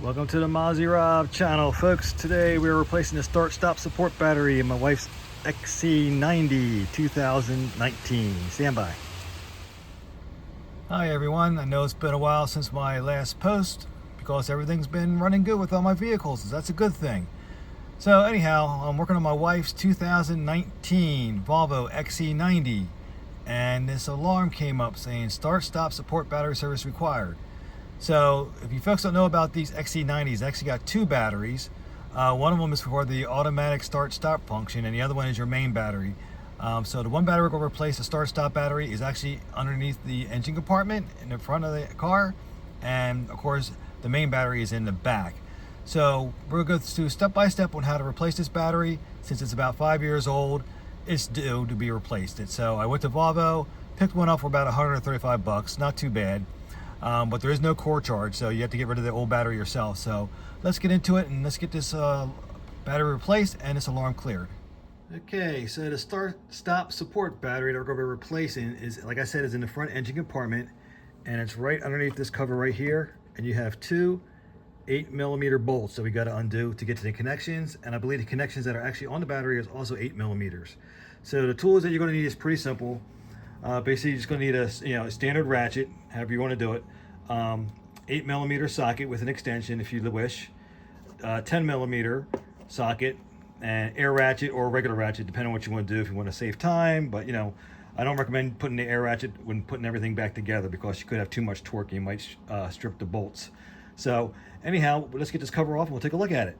Welcome to the Mozzie Rob channel, folks. Today we're replacing the start-stop support battery in my wife's XC90 2019. Stand by. Hi everyone, I know it's been a while since my last post because everything's been running good with all my vehicles, so that's a good thing. So anyhow, I'm working on my wife's 2019 Volvo XC90 and this alarm came up saying start-stop support battery service required. So if you folks don't know about these XC90s, they actually got two batteries. One of them is for the automatic start-stop function and the other one is your main battery. So the one battery we're going to replace, the start-stop battery, is actually underneath the engine compartment in the front of the car, and of course the main battery is in the back. So we're going to go through step by step on how to replace this battery. Since it's about 5 years old, it's due to be replaced. So I went to Volvo, picked one up for about 135 bucks, not too bad. But there is no core charge, so you have to get rid of the old battery yourself. So let's get into it and let's get this battery replaced and this alarm cleared. Okay, so the start-stop support battery that we're going to be replacing is, like I said, is in the front engine compartment, and it's right underneath this cover right here. And you have two 8mm bolts that we got to undo to get to the connections, and I believe the connections that are actually on the battery is also 8mm. So the tools that you're going to need is pretty simple. Basically, you're just going to need a standard ratchet, however you want to do it. 8mm socket with an extension if you wish. 10mm socket and air ratchet or regular ratchet, depending on what you want to do if you want to save time. But I don't recommend putting the air ratchet when putting everything back together because you could have too much torque and you might strip the bolts. So anyhow, let's get this cover off and we'll take a look at it.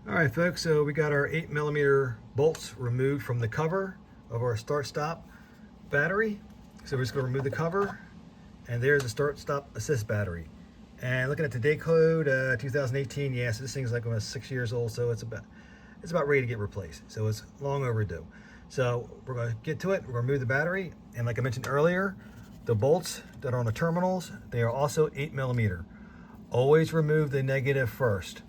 All right, folks, so we got our 8mm bolts removed from the cover of our start-stop battery. So we're just going to remove the cover, and there's the start-stop assist battery. And looking at the date code, 2018, yes, this thing's like almost 6 years old, so it's about ready to get replaced. So it's long overdue. So we're going to get to it. We're going to remove the battery, and like I mentioned earlier, the bolts that are on the terminals, they are also 8mm. Always remove the negative first.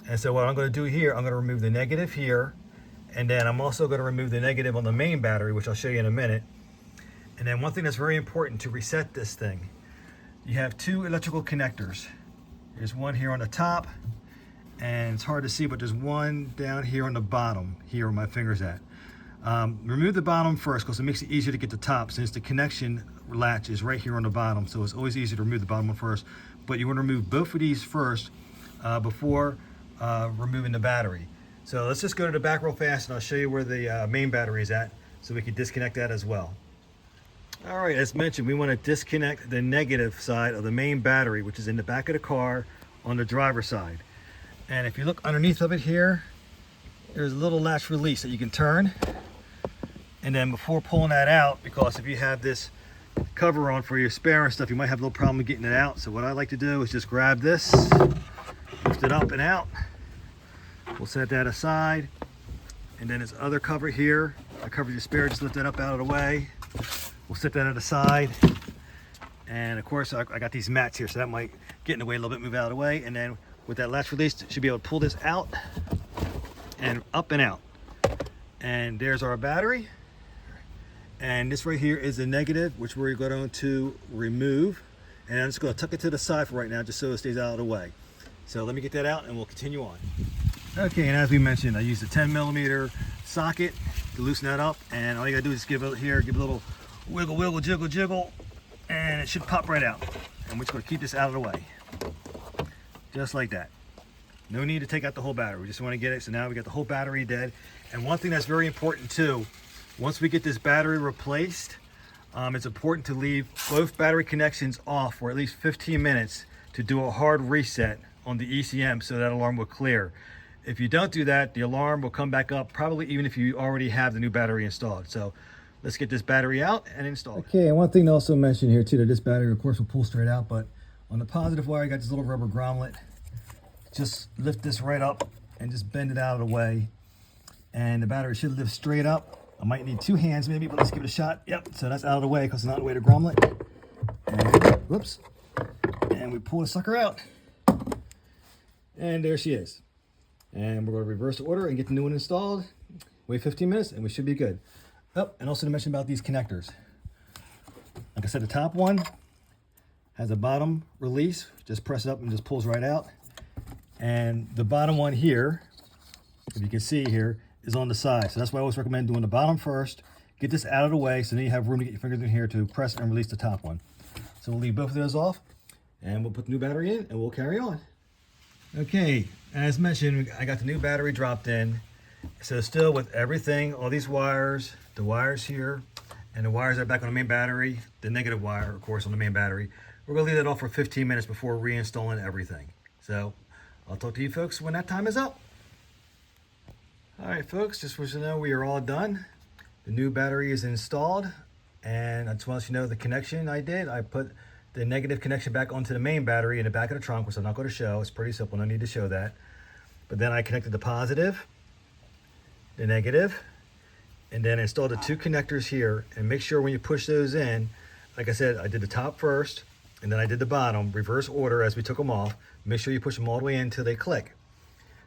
And so what I'm going to do here, I'm going to remove the negative here, and then I'm also going to remove the negative on the main battery, which I'll show you in a minute. And then one thing that's very important to reset this thing, you have two electrical connectors. There's one here on the top, and it's hard to see, but there's one down here on the bottom, here where my finger's at. Remove the bottom first because it makes it easier to get the top, since the connection latch is right here on the bottom, so it's always easier to remove the bottom one first. But you want to remove both of these first before removing the battery. So let's just go to the back real fast and I'll show you where the main battery is at so we can disconnect that as well. All right, as mentioned, we want to disconnect the negative side of the main battery, which is in the back of the car on the driver's side. And if you look underneath of it here, there's a little latch release that you can turn. And then before pulling that out, because if you have this cover on for your spare and stuff, you might have a little problem getting it out. So what I like to do is just grab this, lift it up and out. We'll set that aside, and then this other cover here, I covered your spare, just lift that up out of the way. We'll set that aside, and of course I got these mats here, so that might get in the way a little bit, move out of the way. And then with that latch release, should be able to pull this out and up and out. And there's our battery, and this right here is the negative, which we're going to remove. And I'm just going to tuck it to the side for right now, just so it stays out of the way. So let me get that out and we'll continue on. Okay, and as we mentioned, I used a 10mm socket to loosen that up, and all you gotta do is give it here, give it a little wiggle, wiggle, jiggle, jiggle, and it should pop right out. And we're just gonna keep this out of the way. Just like that. No need to take out the whole battery, we just wanna get it, so now we got the whole battery dead. And one thing that's very important too, once we get this battery replaced, it's important to leave both battery connections off for at least 15 minutes to do a hard reset on the ECM so that alarm will clear. If you don't do that, the alarm will come back up, probably even if you already have the new battery installed. So let's get this battery out and install it. Okay, and one thing to also mention here too, that this battery of course will pull straight out, but on the positive wire, you got this little rubber grommet. Just lift this right up and just bend it out of the way. And the battery should lift straight up. I might need two hands maybe, but let's give it a shot. Yep, so that's out of the way because it's not in the way to grommet. And whoops, and we pull the sucker out. And there she is. And we're going to reverse the order and get the new one installed. Wait 15 minutes and we should be good. Oh, and also to mention about these connectors. Like I said, the top one has a bottom release. Just press it up and just pulls right out. And the bottom one here, if you can see here, is on the side. So that's why I always recommend doing the bottom first. Get this out of the way so then you have room to get your fingers in here to press and release the top one. So we'll leave both of those off and we'll put the new battery in and we'll carry on. Okay, as mentioned, I got the new battery dropped in. So still with everything, all these wires, the wires here, and the wires that are back on the main battery, the negative wire, of course, on the main battery. We're gonna leave that off for 15 minutes before reinstalling everything. So I'll talk to you folks when that time is up. All right, folks, just want you to know we are all done. The new battery is installed, and I just want to let you know the connection I did. I put the negative connection back onto the main battery in the back of the trunk, which I'm not going to show. It's pretty simple, no need to show that. But then I connected the positive, the negative, and then installed the two connectors here. And make sure when you push those in, like I said, I did the top first, and then I did the bottom, reverse order as we took them off. Make sure you push them all the way in until they click.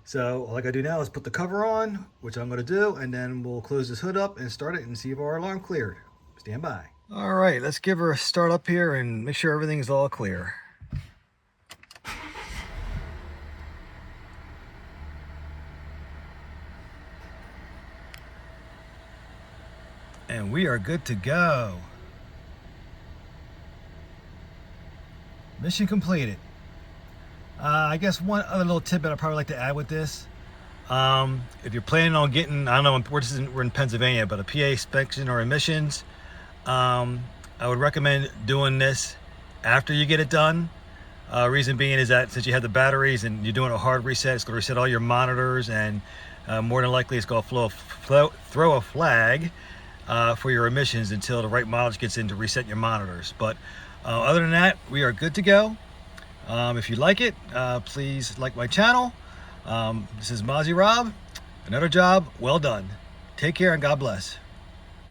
So all I gotta do now is put the cover on, which I'm gonna do, and then we'll close this hood up and start it and see if our alarm cleared. Stand by. All right, let's give her a start up here and make sure everything's all clear. And we are good to go. Mission completed. I guess one other little tidbit I'd probably like to add with this. If you're planning on getting, I don't know, we're in Pennsylvania, but a PA inspection or emissions, I would recommend doing this after you get it done. Reason being is that since you have the batteries and you're doing a hard reset, it's going to reset all your monitors, and more than likely it's going to throw a flag for your emissions until the right mileage gets in to reset your monitors. But other than that, we are good to go. If you like it, please like my channel. This is Mozzie Rob. Another job well done. Take care and God bless.